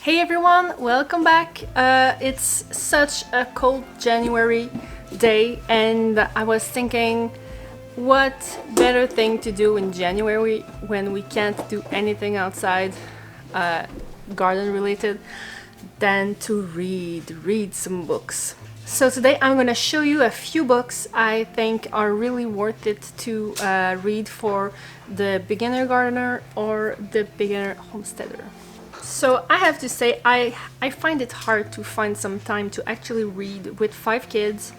Hey everyone, welcome back. It's such a cold January day and I was thinking what better thing to do in January when we can't do anything outside garden related than to read some books. So today I'm going to show you a few books I think are really worth it to read for the beginner gardener or the beginner homesteader. So I have to say I find it hard to find some time to actually read with 5 kids,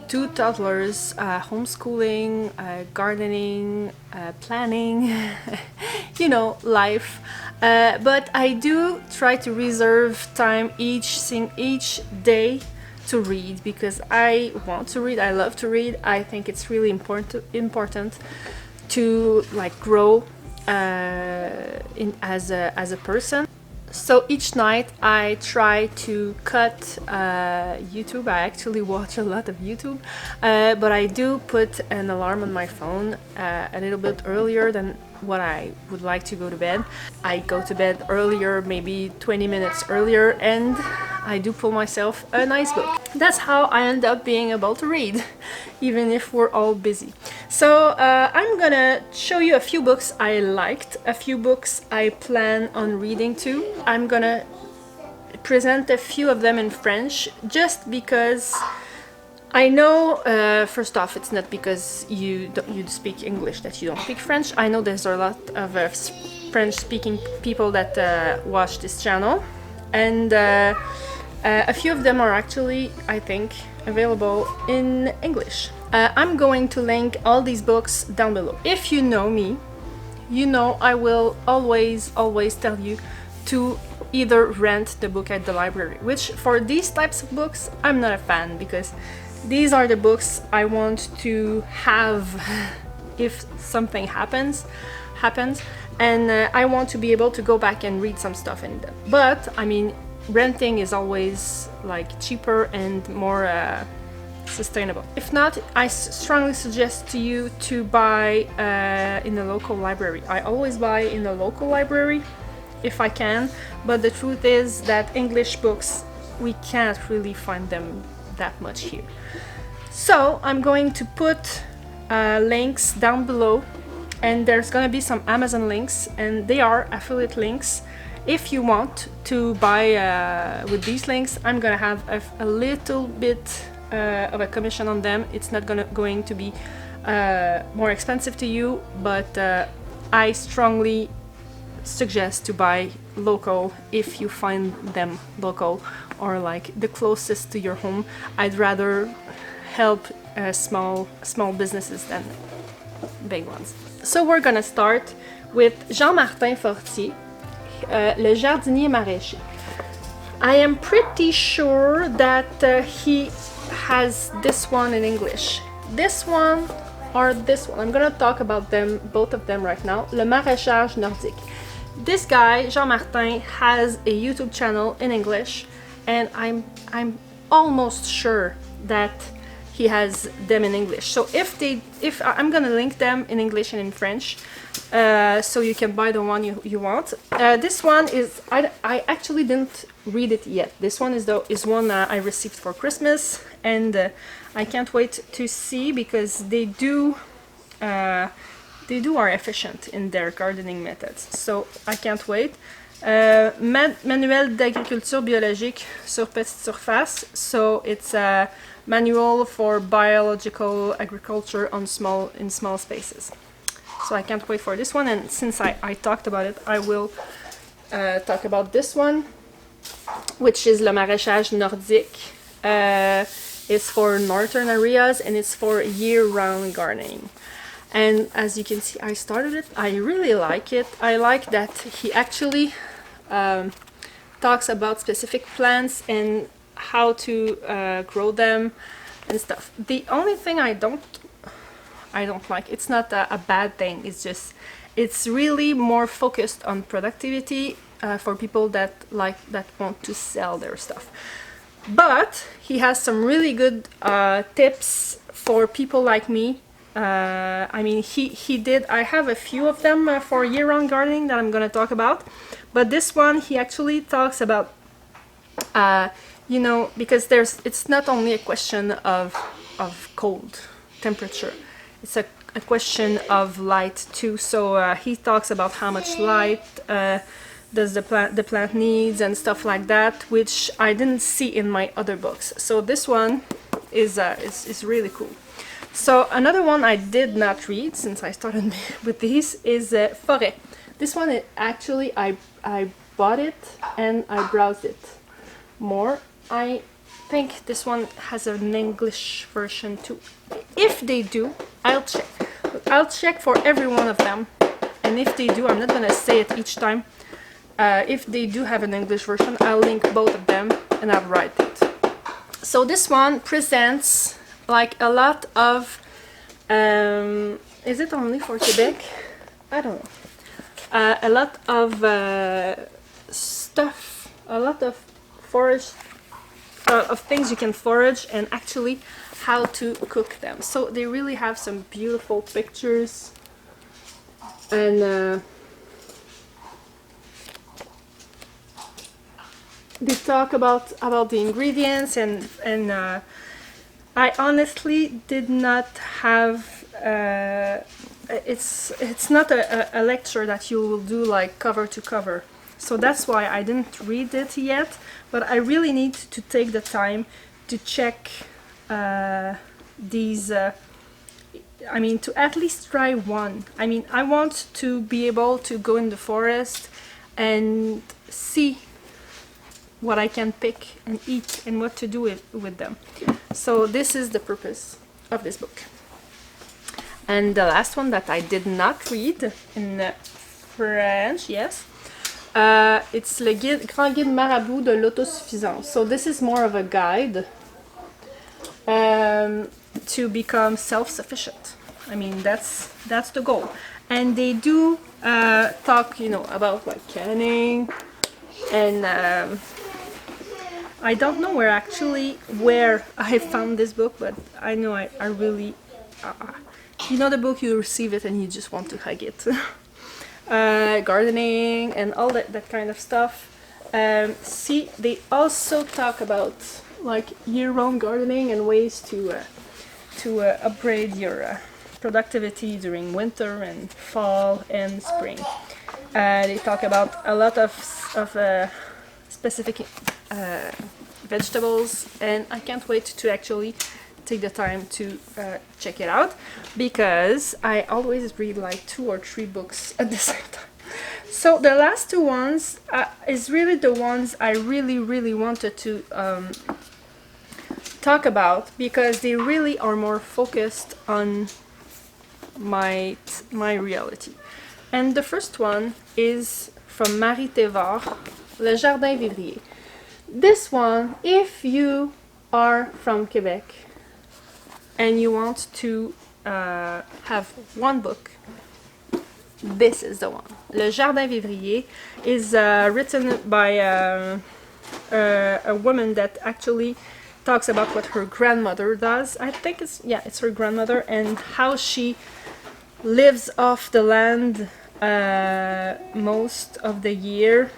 2 toddlers, homeschooling, gardening, planning, you know, life. But I do try to reserve time each day to read because I want to read, I love to read. I think it's really important to like grow as a person. So each night I try to cut YouTube. I actually watch a lot of YouTube, but I do put an alarm on my phone a little bit earlier than what I would like to go to bed. I go to bed earlier, maybe 20 minutes earlier, and I do pull myself a nice book. That's how I end up being able to read, even if we're all busy. So I'm gonna show you a few books I liked, a few books I plan on reading too. I'm gonna present a few of them in French just because I know, first off, it's not because you speak English that you don't speak French. I know there's a lot of French-speaking people that watch this channel, and a few of them are actually, I think, available in English. I'm going to link all these books down below. If you know me, you know I will always tell you to either rent the book at the library, which for these types of books, I'm not a fan because these are the books I want to have if something happens, and I want to be able to go back and read some stuff in them. But I mean, renting is always like cheaper and more sustainable. If not, I strongly suggest to you to buy in a local library. I always buy in a local library if I can, but the truth is that English books, we can't really find them that much here. So I'm going to put links down below, and there's gonna be some Amazon links, and they are affiliate links. If you want to buy with these links, I'm gonna have a little bit of a commission on them. It's not going to be more expensive to you, but I strongly suggest to buy local if you find them local or like the closest to your home. I'd rather help small businesses than big ones. So we're gonna start with Jean-Martin Fortier, Le Jardinier maraîcher. I am pretty sure that he has this one in English. This one or this one. I'm gonna talk about them, both of them right now. Le maraîchage nordique. This guy, Jean-Martin, has a YouTube channel in English, and I'm almost sure that he has them in English. So if I'm gonna link them in English and in French, so you can buy the one you want. This one is I actually didn't read it yet. This one is one I received for Christmas, and I can't wait to see because they are efficient in their gardening methods. So I can't wait. Manuel d'agriculture biologique sur petite surface. So it's a manual for biological agriculture in small spaces. So I can't wait for this one, and since I talked about it, I will talk about this one, which is Le Maraîchage Nordique. It's for northern areas and it's for year-round gardening. And as you can see, I started it. I really like it. I like that he actually talks about specific plants and how to grow them and stuff. The only thing I don't like, it's not a bad thing, it's just it's really more focused on productivity for people that want to sell their stuff. But he has some really good tips for people like me. I mean, he did, I have a few of them for year-round gardening that I'm gonna talk about, But this one, he actually talks about, you know, because it's not only a question of cold temperature, it's a question of light too. So he talks about how much light does the plant needs and stuff like that, which I didn't see in my other books. So this one is really cool. So another one I did not read since I started with these is Forêt. This one, actually I bought it and I browsed it more. I think this one has an English version too. If they do, I'll check. I'll check for every one of them, and if they do, I'm not gonna say it each time. If they do have an English version, I'll link both of them and I'll write it. So this one presents like a lot of, is it only for Quebec? I don't know. A lot of stuff, a lot of forage, of things you can forage, and actually how to cook them. So they really have some beautiful pictures, and they talk about the ingredients, and I honestly did not have it's not a lecture that you will do like cover to cover, so that's why I didn't read it yet, but I really need to take the time to check these I mean, to at least try one. I mean, I want to be able to go in the forest and see what I can pick and eat and what to do with them. So this is the purpose of this book. And the last one that I did not read in French, yes, it's Le Grand Guide Marabout de l'Autosuffisance. So this is more of a guide to become self-sufficient. I mean, that's the goal. And they do talk, you know, about like canning, and I don't know where I found this book, but I know I really, you know, the book, you receive it and you just want to hug it. Gardening and all that kind of stuff. See, they also talk about like year-round gardening and ways to upgrade your productivity during winter and fall and spring. They talk about a lot of specific vegetables, and I can't wait to actually take the time to check it out, because I always read like 2 or 3 books at the same time. So the last 2 ones is really the ones I really wanted to talk about, because they really are more focused on my reality. And the first one is from Marie Thévard, Le Jardin Vivrier. This one, if you are from Quebec and you want to have one book, this is the one. Le Jardin Vivrier is written by a woman that actually talks about what her grandmother does. I think it's her grandmother, and how she lives off the land most of the year,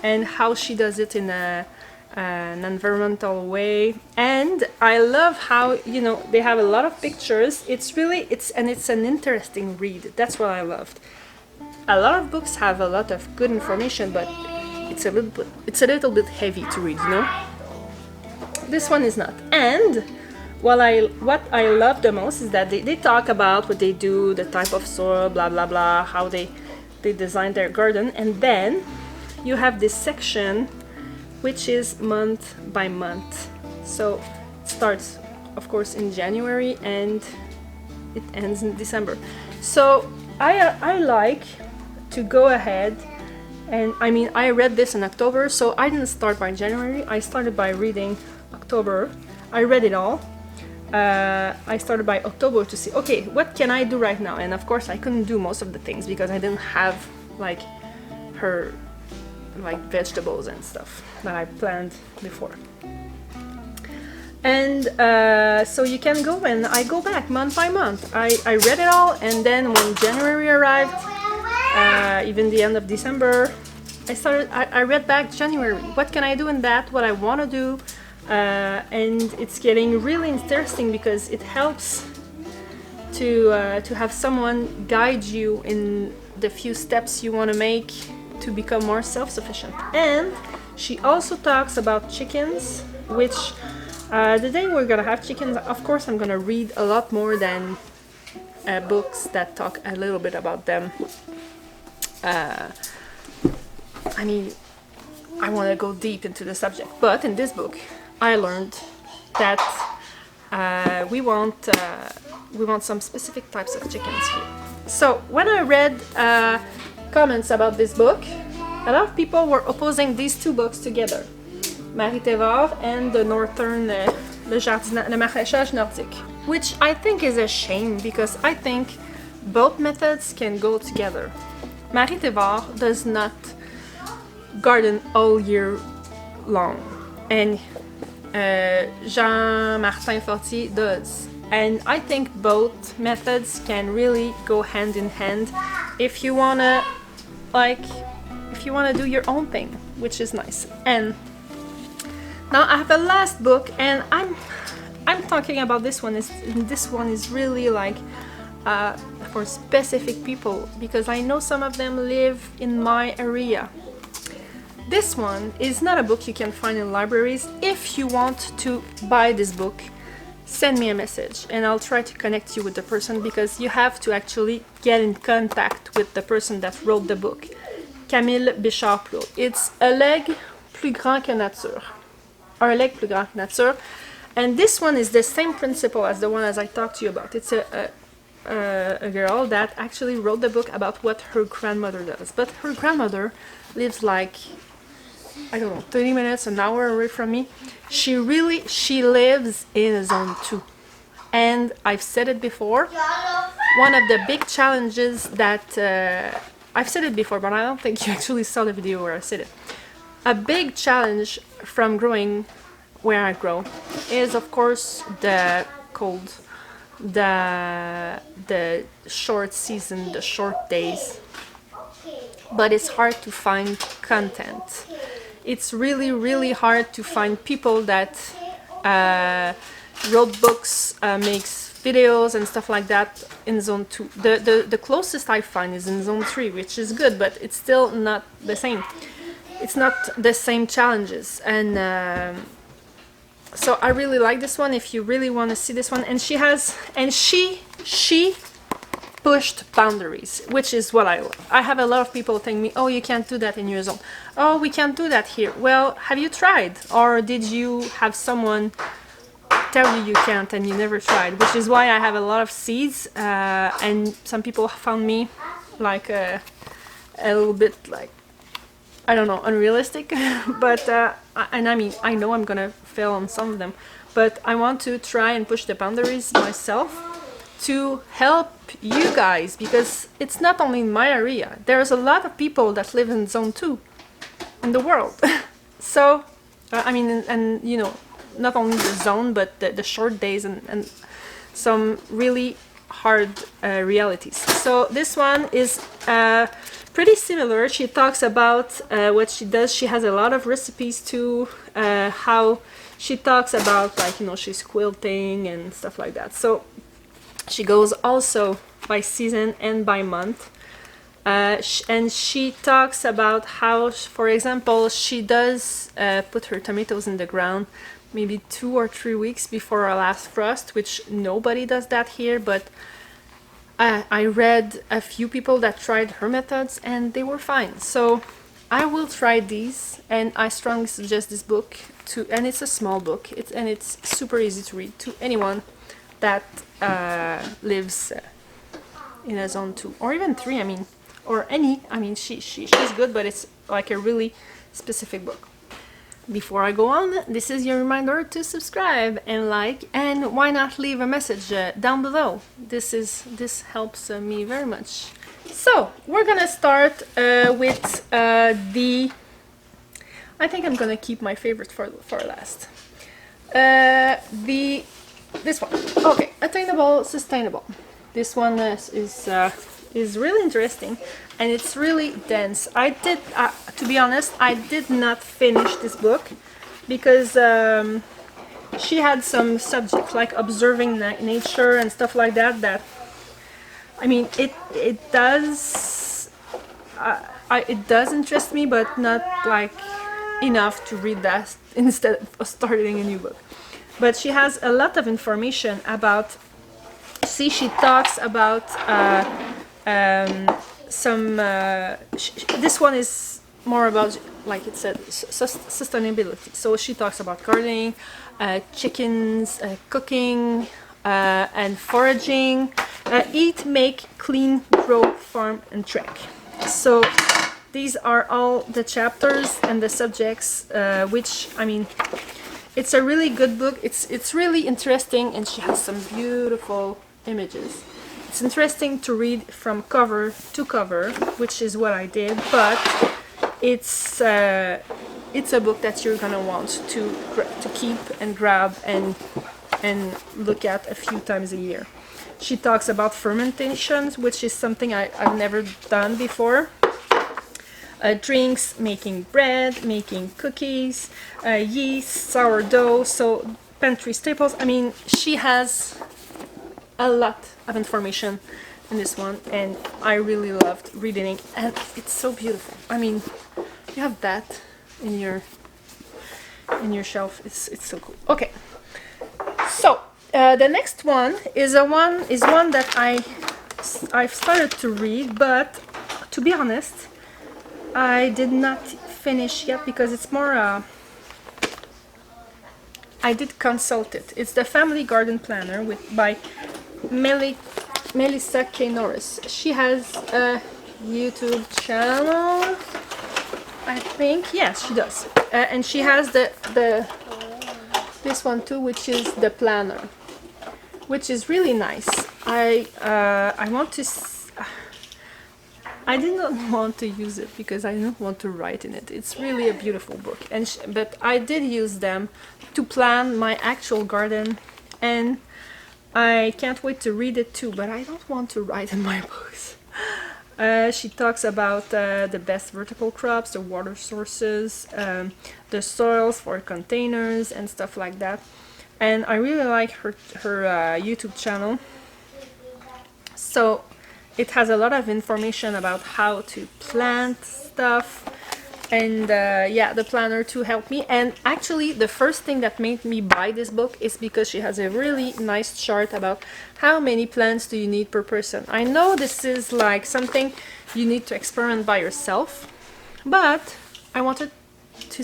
and how she does it in an environmental way. And I love how, you know, they have a lot of pictures. It's an interesting read. That's what I loved. A lot of books have a lot of good information, but it's a little bit heavy to read, you know. This one is not. And what I love the most is that they talk about what they do, the type of soil, blah blah blah, how they design their garden, and then you have this section which is month by month. So it starts, of course, in January and it ends in December. So I like to go ahead, and I mean, I read this in October, so I didn't start by January. I started by reading October. I read it all. I started by October to see, okay, what can I do right now? And of course I couldn't do most of the things because I didn't have like her like vegetables and stuff that I planned before. And so you can go, and I go back month by month. I read it all, and then when January arrived, even the end of December, I read back January. What can I do in that? What I want to do, and it's getting really interesting because it helps to have someone guide you in the few steps you want to make to become more self-sufficient. And she also talks about chickens, which the day we're gonna have chickens, of course I'm gonna read a lot more than books that talk a little bit about them. I mean, I want to go deep into the subject, but in this book I learned that we want some specific types of chickens here. So when I read comments about this book, a lot of people were opposing these two books together, Marie-Thévard and the Northern, le maraîchage nordique, which I think is a shame because I think both methods can go together. Marie-Thévard does not garden all year long, and Jean-Martin Fortier does. And I think both methods can really go hand in hand if you wanna do your own thing, which is nice. And now I have a last book, and I'm talking about this one. This one is really like for specific people because I know some of them live in my area. This one is not a book you can find in libraries. If you want to buy this book, send me a message and I'll try to connect you with the person, because you have to actually get in contact with the person that wrote the book, Camille Bichard-Plot. It's Un leg plus grand que nature. Un leg plus grand que nature. And this one is the same principle as the one as I talked to you about. It's a girl that actually wrote the book about what her grandmother does. But her grandmother lives like, I don't know, 30 minutes, an hour away from me. She lives in a zone 2. And I've said it before, one of the big challenges that, I've said it before, but I don't think you actually saw the video where I said it. A big challenge from growing where I grow is, of course, the cold, the short season, the short days. But it's hard to find content. It's really, really hard to find people that wrote books, makes videos and stuff like that in zone 2. The closest I find is in zone 3, which is good, but it's still not the same. It's not the same challenges. And so I really like this one if you really want to see this one. And she pushed boundaries, which is what I love. I have a lot of people telling me, oh, you can't do that in your zone. Oh, we can't do that here. Well, have you tried? Or did you have someone tell you can't and you never tried? Which is why I have a lot of seeds, and some people found me like a little bit like, I don't know, unrealistic. But and I mean, I know I'm gonna fail on some of them, but I want to try and push the boundaries myself to help you guys, because it's not only in my area. There's a lot of people that live in zone 2 in the world. So I mean, and you know, not only the zone, but the short days and some really hard realities. So this one is pretty similar. She talks about what she does. She has a lot of recipes too, how she talks about, like, you know, she's quilting and stuff like that. So she goes also by season and by month. And she talks about how, for example, she does put her tomatoes in the ground maybe 2 or 3 weeks before our last frost, which nobody does that here, but I read a few people that tried her methods and they were fine. So I will try these, and I strongly suggest this book to, and it's a small book, it's super easy to read to anyone that lives in a zone 2 or even 3, I mean, or any. I mean, she's good, but it's like a really specific book. Before I go on, this is your reminder to subscribe and like, and why not leave a message down below. This helps me very much. So we're gonna start with I think I'm gonna keep my favorite for last. This one. Okay, attainable, sustainable. This one is is really interesting, and it's really dense. To be honest, I did not finish this book because she had some subjects like observing nature and stuff like that. That, I mean, it does it does interest me, but not like enough to read that instead of starting a new book. But she has a lot of information about. See, she talks about this one is more about, like it said, sustainability. So she talks about gardening, chickens, cooking, and foraging, eat, make, clean, grow, farm, and trek. So these are all the chapters and the subjects, which, I mean, it's a really good book. It's really interesting, and she has some beautiful images. It's interesting to read from cover to cover, which is what I did, but it's a book that you're gonna want to keep and grab and look at a few times a year. She talks about fermentations, which is something I've never done before. Drinks, making bread, making cookies, yeast, sourdough, so pantry staples. I mean, she has a lot of information in this one, and I really loved reading it, and it's so beautiful. I mean, you have that in your shelf. It's so cool. Okay, so the next one is one that I've started to read, but to be honest, I did not finish yet because it's more I did consult it. It's the Family Garden Planner by Melissa K. Norris. She has a YouTube channel, I think. Yes, she does. And she has this one too, which is the planner, which is really nice. I did not want to use it because I don't want to write in it. It's really a beautiful book, but I did use them to plan my actual garden, and I can't wait to read it too, but I don't want to write in my books. She talks about the best vertical crops, the water sources, the soils for containers and stuff like that. And I really like her YouTube channel. So it has a lot of information about how to plant stuff, and yeah, the planner to help me. And actually the first thing that made me buy this book is because she has a really nice chart about how many plants do you need per person. I know this is like something you need to experiment by yourself, but I wanted to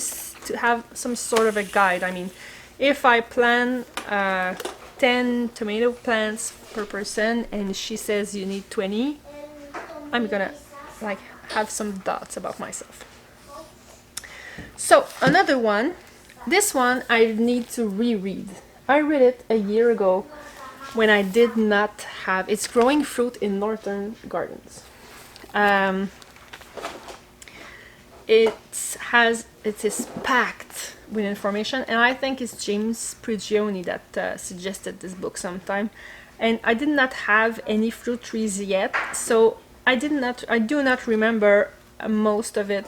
have some sort of a guide. I mean, if I plan 10 tomato plants per person and she says you need 20, I'm gonna like have some thoughts about myself. So another one, this one I need to reread. I read it a year ago when I did not have, it's Growing Fruit in Northern Gardens. It is packed with information, and I think it's James Prigioni that suggested this book sometime. And I did not have any fruit trees yet, so I do not remember most of it,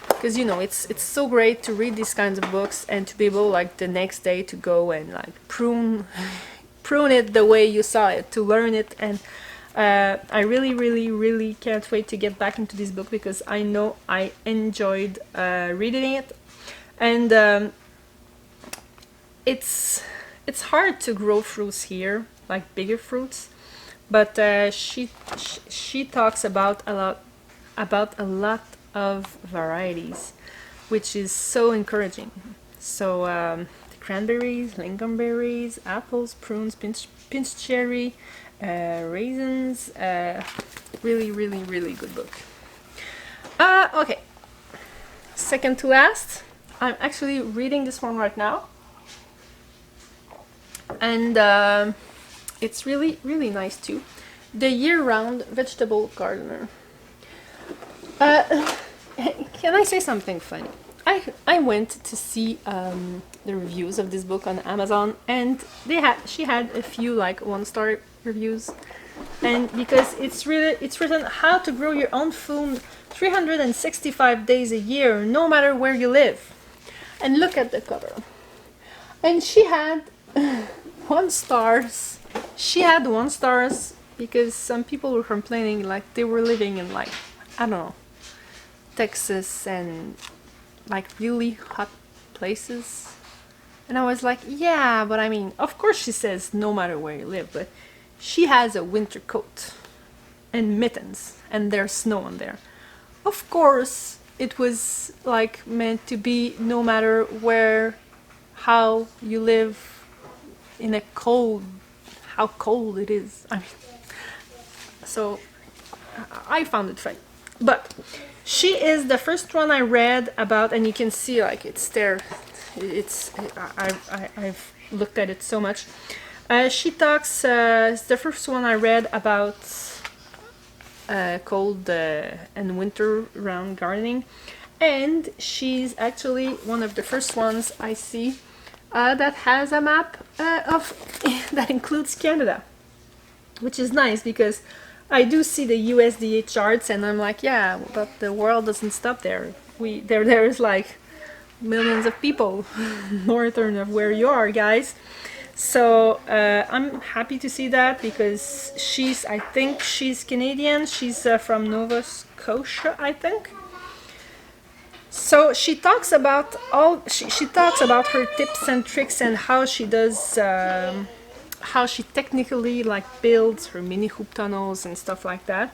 because you know it's so great to read these kinds of books and to be able like the next day to go and like prune it the way you saw it, to learn it. And I really can't wait to get back into this book because I know I enjoyed reading it. And it's hard to grow fruits here, like bigger fruits, but she talks about a lot of varieties, which is so encouraging. So the cranberries, lingonberries, apples, prunes, pinch cherry, raisins, really good book. Okay, second to last, I'm actually reading this one right now, and it's really nice too. The Year-Round Vegetable Gardener. Can I say something funny? I went to see the reviews of this book on Amazon, and she had a few like 1-star reviews, and because it's written how to grow your own food 365 days a year, no matter where you live. And look at the cover. And she had 1 stars. She had 1 stars because some people were complaining like they were living in like, I don't know, Texas and like really hot places. And I was like, yeah, but I mean, of course she says no matter where you live, but she has a winter coat and mittens and there's snow on there. Of course it was like meant to be no matter where, how you live in a cold, how cold it is. I mean, so I found it funny. But she is the first one I read about, and you can see like it's there. I've looked at it so much. She talks, it's the first one I read about cold and winter round gardening, and she's actually one of the first ones I see that has a map of that includes Canada, which is nice because I do see the USDA charts and I'm like, yeah, but the world doesn't stop there. There's like millions of people northern of where you are, guys. So I'm happy to see that because I think she's Canadian. She's from Nova Scotia, I think. So she talks about she talks about her tips and tricks and how she does how she technically like builds her mini hoop tunnels and stuff like that.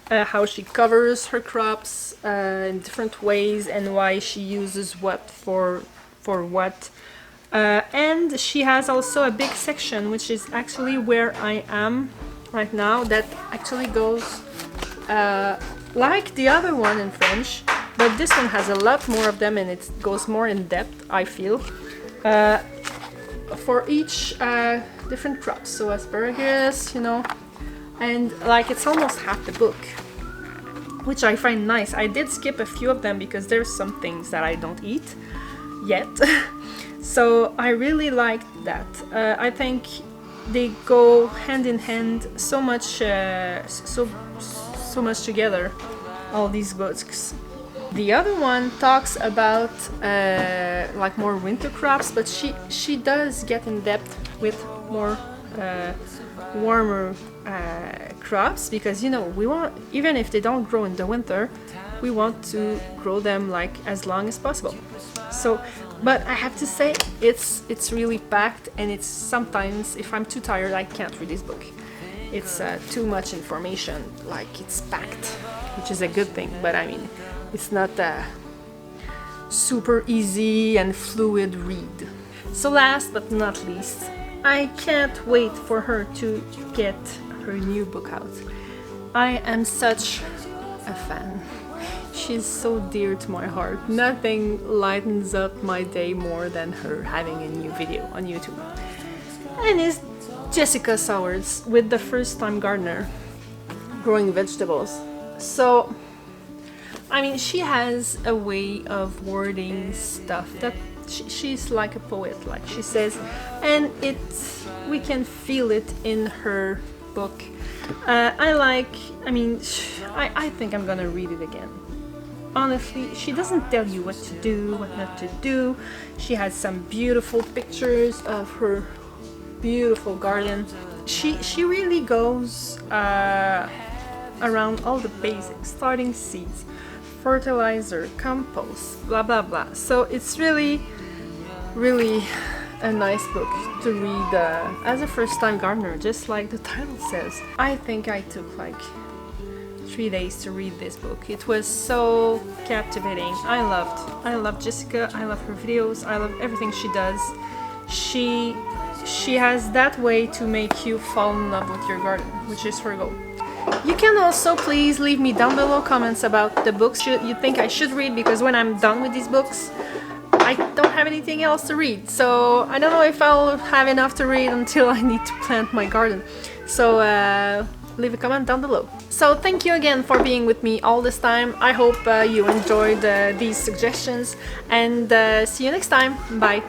How she covers her crops in different ways and why she uses what for what. And she has also a big section, which is actually where I am right now, that actually goes like the other one in French, but this one has a lot more of them and it goes more in depth, I feel, for each different crops. So asparagus, you know, and like it's almost half the book, which I find nice. I did skip a few of them because there's some things that I don't eat yet. So I really liked that. I think they go hand in hand so much, so much together, all these books. The other one talks about like more winter crops, but she does get in depth with more warmer crops, because you know we want, even if they don't grow in the winter, we want to grow them like as long as possible. So, but I have to say it's really packed, and it's sometimes if I'm too tired I can't read this book. It's too much information, like it's packed, which is a good thing, but I mean it's not a super easy and fluid read. So last but not least, I can't wait for her to get her new book out. I am such a fan. She's so dear to my heart. Nothing lightens up my day more than her having a new video on YouTube. And it's Jessica Sowers with The First Time Gardener, growing vegetables. So, I mean, she has a way of wording stuff that she's like a poet, like she says, and we can feel it in her book. I think I'm gonna read it again. Honestly, she doesn't tell you what to do, what not to do. She has some beautiful pictures of her beautiful garden. She really goes around all the basics, starting seeds, fertilizer, compost, blah blah blah. So it's really a nice book to read as a first-time gardener, just like the title says. I think I took like 3 days to read this book. It was so captivating. I love Jessica. I love her videos. I love everything she does. She has that way to make you fall in love with your garden, which is her goal. You can also please leave me down below comments about the books you think I should read, because when I'm done with these books I don't have anything else to read, so I don't know if I'll have enough to read until I need to plant my garden. So leave a comment down below. So thank you again for being with me all this time. I hope you enjoyed these suggestions, and see you next time. Bye!